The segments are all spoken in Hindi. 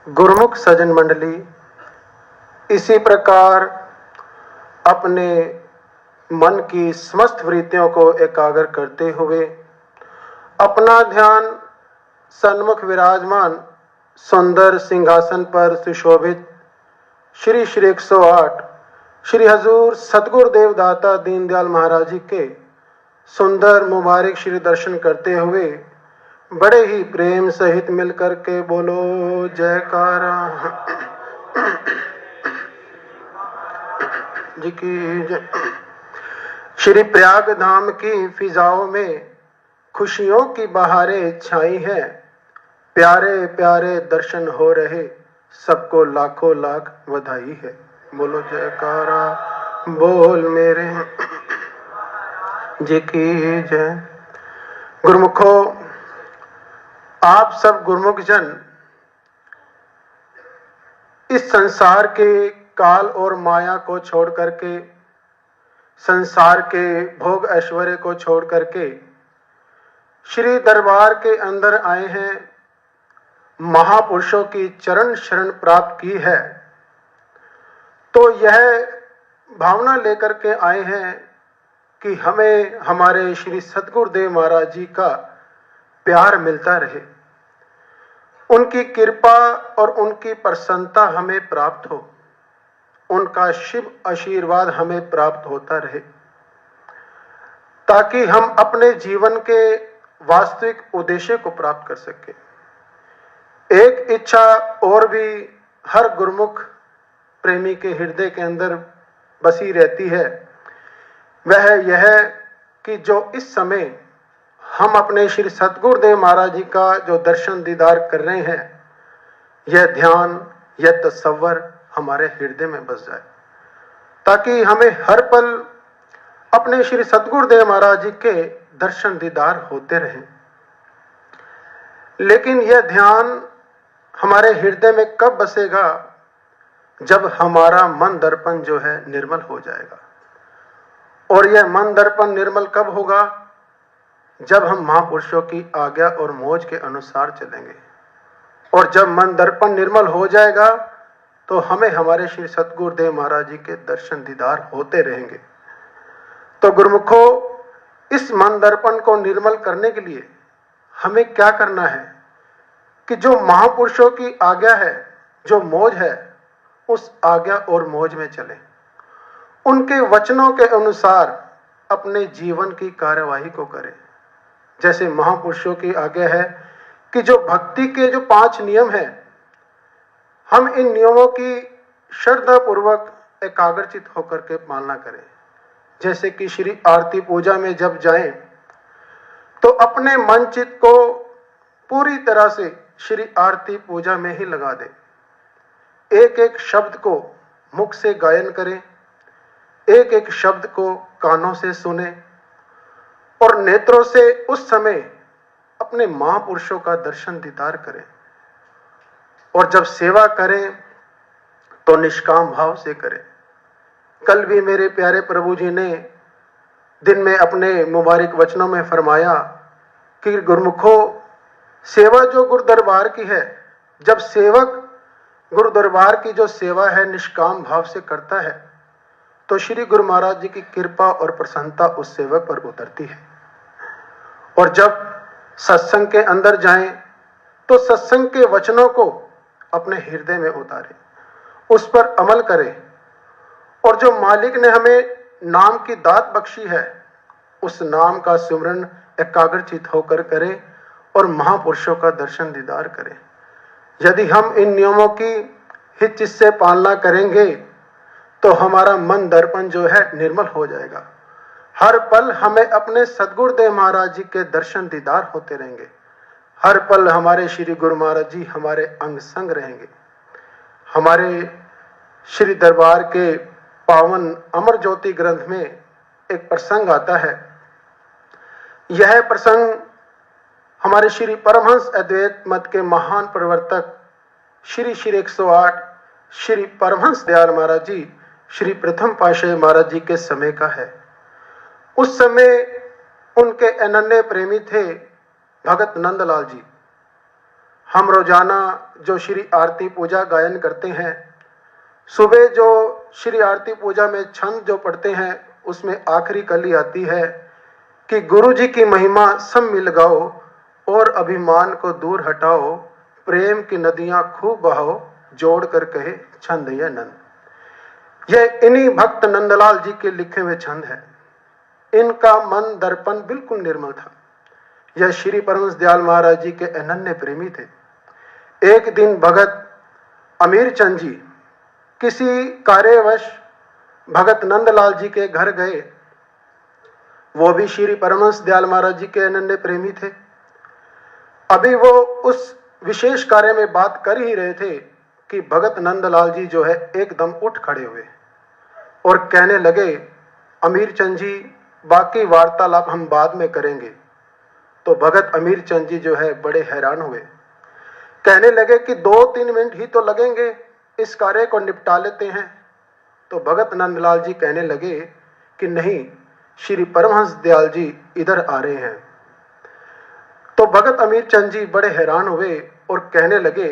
गुरुमुख सज्जन मंडली, इसी प्रकार अपने मन की समस्त वृत्तियों को एकाग्र करते हुए अपना ध्यान सन्मुख विराजमान सुंदर सिंहासन पर सुशोभित श्री श्री 108 श्री हजूर सतगुरुदेव दाता दीनदयाल महाराज जी के सुंदर मुबारक श्री दर्शन करते हुए बड़े ही प्रेम सहित मिलकर के बोलो जयकारा जी की जय। श्री प्रयाग धाम की फिजाओं में खुशियों की बहारें छाई हैं, प्यारे प्यारे दर्शन हो रहे, सबको लाखों लाख बधाई है। बोलो जयकारा बोल मेरे जी की जय। गुरुमुखो, आप सब गुरुमुख जन इस संसार के काल और माया को छोड़ करके, संसार के भोग ऐश्वर्य को छोड़ करके श्री दरबार के अंदर आए हैं, महापुरुषों की चरण शरण प्राप्त की है। तो यह भावना लेकर के आए हैं कि हमें हमारे श्री सतगुरुदेव महाराज जी का प्यार मिलता रहे, उनकी कृपा और उनकी प्रसन्नता हमें प्राप्त हो, उनका शिव आशीर्वाद हमें प्राप्त होता रहे, ताकि हम अपने जीवन के वास्तविक उद्देश्य को प्राप्त कर सके। एक इच्छा और भी हर गुरुमुख प्रेमी के हृदय के अंदर बसी रहती है, वह यह कि जो इस समय हम अपने श्री सतगुरुदेव महाराज जी का जो दर्शन दीदार कर रहे हैं, यह ध्यान, यह तसव्वुर हमारे हृदय में बस जाए, ताकि हमें हर पल अपने श्री सतगुरुदेव महाराज जी के दर्शन दीदार होते रहें। लेकिन यह ध्यान हमारे हृदय में कब बसेगा? जब हमारा मन दर्पण जो है निर्मल हो जाएगा। और यह मन दर्पण निर्मल कब होगा? जब हम महापुरुषों की आज्ञा और मौज के अनुसार चलेंगे। और जब मन दर्पण निर्मल हो जाएगा तो हमें हमारे श्री सतगुरुदेव महाराज जी के दर्शन दीदार होते रहेंगे। तो गुरुमुखो, इस मन दर्पण को निर्मल करने के लिए हमें क्या करना है कि जो महापुरुषों की आज्ञा है, जो मौज है, उस आज्ञा और मौज में चलें, उनके वचनों के अनुसार अपने जीवन की कार्यवाही को करें। जैसे महापुरुषों की आज्ञा है कि जो भक्ति के जो 5 नियम हैं, हम इन नियमों की श्रद्धा पूर्वक एकाग्रचित होकर के पालना करें। जैसे कि श्री आरती पूजा में जब जाएं तो अपने मन चित्त को पूरी तरह से श्री आरती पूजा में ही लगा दें। एक एक शब्द को मुख से गायन करें, एक एक शब्द को कानों से सुने और नेत्रों से उस समय अपने महापुरुषों का दर्शन दीदार करें। और जब सेवा करें तो निष्काम भाव से करें। कल भी मेरे प्यारे प्रभु जी ने दिन में अपने मुबारक वचनों में फरमाया कि गुरुमुखो, सेवा जो गुरु दरबार की है, जब सेवक गुरु दरबार की जो सेवा है निष्काम भाव से करता है, तो श्री गुरु महाराज जी की कृपा और प्रसन्नता उस सेवक पर उतरती है। और जब सत्संग के अंदर जाएं तो सत्संग के वचनों को अपने हृदय में उतारें, उस पर अमल करें। और जो मालिक ने हमें नाम की दात बख्शी है, उस नाम का सिमरन एकाग्रचित होकर करें और महापुरुषों का दर्शन दीदार करें। यदि हम इन नियमों की हित चित्त से पालना करेंगे तो हमारा मन दर्पण जो है निर्मल हो जाएगा। हर पल हमें अपने सतगुरुदेव महाराज जी के दर्शन दीदार होते रहेंगे। हर पल हमारे श्री गुरु महाराज जी हमारे अंग संग रहेंगे। हमारे श्री दरबार के पावन अमर ज्योति ग्रंथ में एक प्रसंग आता है। यह प्रसंग हमारे श्री परमहंस अद्वैत मत के महान प्रवर्तक श्री श्री 108 श्री परमहंस दयाल महाराज जी, श्री प्रथम पातशाही महाराज जी के समय का है। उस समय उनके अनन्य प्रेमी थे भगत नंदलाल जी। हम रोजाना जो श्री आरती पूजा गायन करते हैं, सुबह जो श्री आरती पूजा में छंद जो पढ़ते हैं, उसमें आखिरी कली आती है कि गुरु जी की महिमा सब मिल गाओ और अभिमान को दूर हटाओ, प्रेम की नदियां खूब बहाओ, जोड़ कर कहे छंद ये नंद। यह इन्हीं भक्त नंदलाल जी के लिखे हुए छंद है। इनका मन दर्पण बिल्कुल निर्मल था। यह श्री परमहंस दयाल महाराज जी के अनन्य प्रेमी थे। एक दिन भगत अमीर चंद जी किसी कार्यवश भगत नंदलाल जी के घर गए। वो भी श्री परमहंस दयाल महाराज जी के अनन्य प्रेमी थे। अभी वो उस विशेष कार्य में बात कर ही रहे थे कि भगत नंदलाल जी जो है एकदम उठ खड़े हुए और कहने लगे, अमीर चंद जी, बाकी वार्तालाप हम बाद में करेंगे। तो भगत अमीर चंद जी जो है बड़े हैरान हुए, कहने लगे कि 2-3 मिनट ही तो लगेंगे, इस कार्य को निपटा लेते हैं। तो भगत नंदलाल जी कहने लगे कि नहीं, श्री परमहंस दयाल जी इधर आ रहे हैं। तो भगत अमीर चंद जी बड़े हैरान हुए और कहने लगे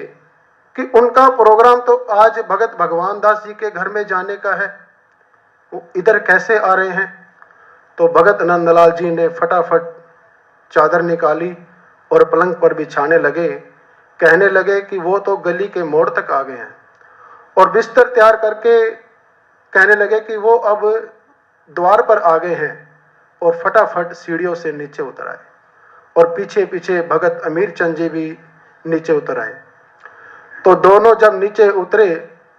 कि उनका प्रोग्राम तो आज भगत भगवान दास जी के घर में जाने का है, वो इधर कैसे आ रहे हैं। तो भगत नंदलाल जी ने फटाफट चादर निकाली और पलंग पर बिछाने लगे। कहने लगे कि वो तो गली के मोड़ तक आ गए हैं, और बिस्तर तैयार करके कहने लगे कि वो अब द्वार पर आ गए हैं, और फटाफट सीढ़ियों से नीचे उतर आए और पीछे पीछे भगत अमीर चंद जी भी नीचे उतर आए। तो दोनों जब नीचे उतरे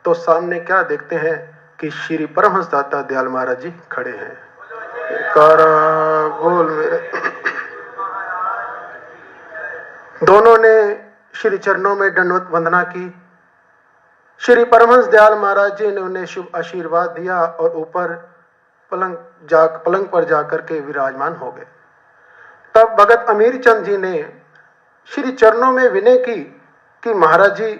तो सामने क्या देखते हैं कि श्री परमहंस दाता दयाल महाराज जी खड़े हैं। कारा बोल मेरे। दोनों ने श्री चरणों में दंडवत वंदना की। श्री परमहंस दयाल महाराज जी ने उन्हें शुभ आशीर्वाद दिया और ऊपर पलंग पर जाकर के विराजमान हो गए। तब भगत अमीर चंद जी ने श्री चरणों में विनय की कि महाराज जी,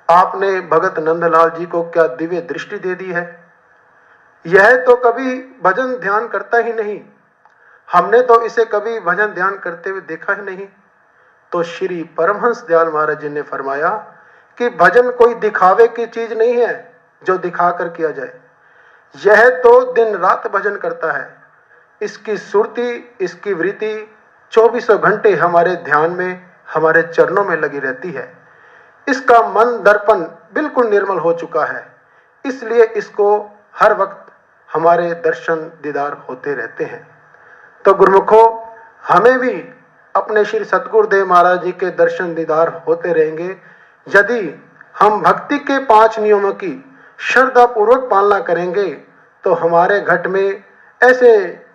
आपने भगत नंदलाल जी को क्या दिव्य दृष्टि दे दी है। यह तो कभी भजन ध्यान करता ही नहीं, हमने तो इसे कभी भजन ध्यान करते हुए देखा ही नहीं। तो श्री परमहंस दयाल महाराज जी ने फरमाया कि भजन कोई दिखावे की चीज नहीं है जो दिखा कर किया जाए। यह तो दिन रात भजन करता है। इसकी सुरती, इसकी वृत्ति 24 घंटे हमारे ध्यान में, हमारे चरणों में लगी रहती है। इसका मन दर्पण बिल्कुल निर्मल हो चुका है, इसलिए इसको हर वक्त हमारे दर्शन दीदार होते रहते हैं। तो गुरुमुखों, हमें भी अपने श्री सतगुरुदेव महाराज जी के दर्शन दीदार होते रहेंगे यदि हम भक्ति के 5 नियमों की श्रद्धा पूर्वक पालना करेंगे। तो हमारे घट में ऐसे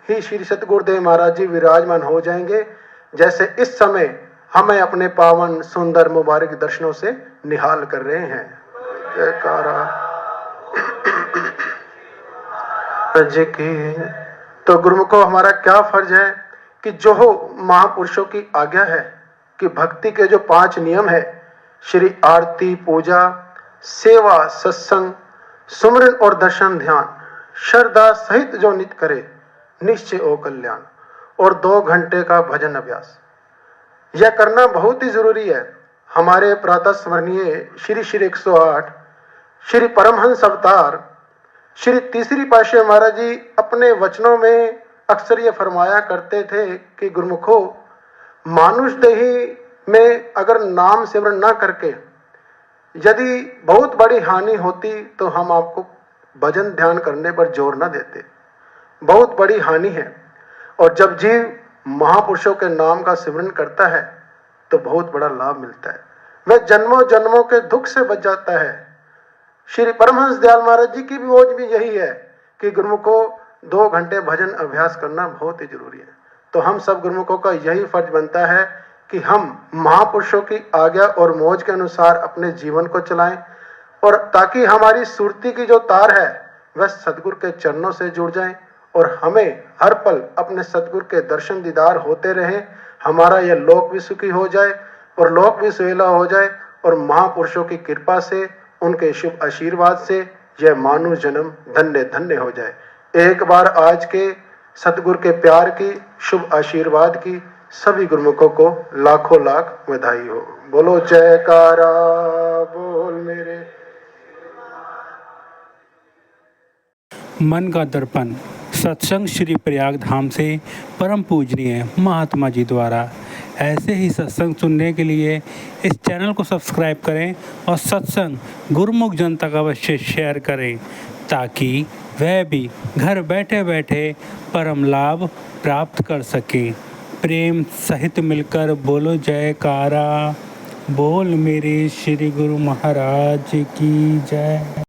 ही श्री सतगुरुदेव महाराज जी विराजमान हो जाएंगे जैसे इस समय हमें अपने पावन सुंदर मुबारक दर्शनों से निहाल कर रहे हैं। जयकारा जी की। तो गुरुमुखों, हमारा क्या फर्ज है कि जो महापुरुषों की आज्ञा है कि भक्ति के जो 5 नियम है, श्री आरती पूजा, सेवा, सत्संग, सुमरन और दर्शन ध्यान श्रद्धा सहित जो नित्य करे, निश्चय हो कल्याण, और 2 घंटे का भजन अभ्यास, यह करना बहुत ही जरूरी है। हमारे प्रातः स्मरणीय श्री 108 श्री परमहंस अवतार श्री तीसरी पातशाही महाराज जी अपने वचनों में अक्सर ये फरमाया करते थे कि गुरुमुखों, मानुष देही में अगर नाम सिमरन ना करके यदि बहुत बड़ी हानि होती तो हम आपको भजन ध्यान करने पर जोर न देते। बहुत बड़ी हानि है। और जब जीव महापुरुषों के नाम का सिमरन करता है तो बहुत बड़ा लाभ मिलता है, वह जन्मों जन्मों के दुख से बच जाता है। श्री परमहंस दयाल महाराज जी की भी बोझ भी यही है कि गुरुमुखों 2 घंटे भजन अभ्यास करना बहुत ही जरूरी है। तो हम सब गुरुमुखों का यही फर्ज बनता है कि हम महापुरुषों की आज्ञा और मौज के अनुसार अपने जीवन को चलाएं, और ताकि हमारी सुरती की जो तार है वह सदगुरु के चरणों से जुड़ जाए और हमें हर पल अपने सदगुरु के दर्शन दीदार होते रहे। हमारा यह लोक भी सुखी हो जाए और लोक भी सुहेला हो जाए, और महापुरुषों की कृपा से, उनके शुभ आशीर्वाद से यह मानव जन्म धन्य धन्य हो जाए। एक बार आज के सतगुरु के प्यार की, शुभ आशीर्वाद की सभी गुरुमुखों को लाखों लाख बधाई हो। बोलो जयकारा बोल मेरे। मन का दर्पण सत्संग श्री प्रयाग धाम से परम पूजनीय महात्मा जी द्वारा। ऐसे ही सत्संग सुनने के लिए इस चैनल को सब्सक्राइब करें और सत्संग गुरुमुख जनता का अवश्य शेयर करें, ताकि वह भी घर बैठे बैठे परम लाभ प्राप्त कर सकें। प्रेम सहित मिलकर बोलो जयकारा बोल मेरे श्री गुरु महाराज की जय।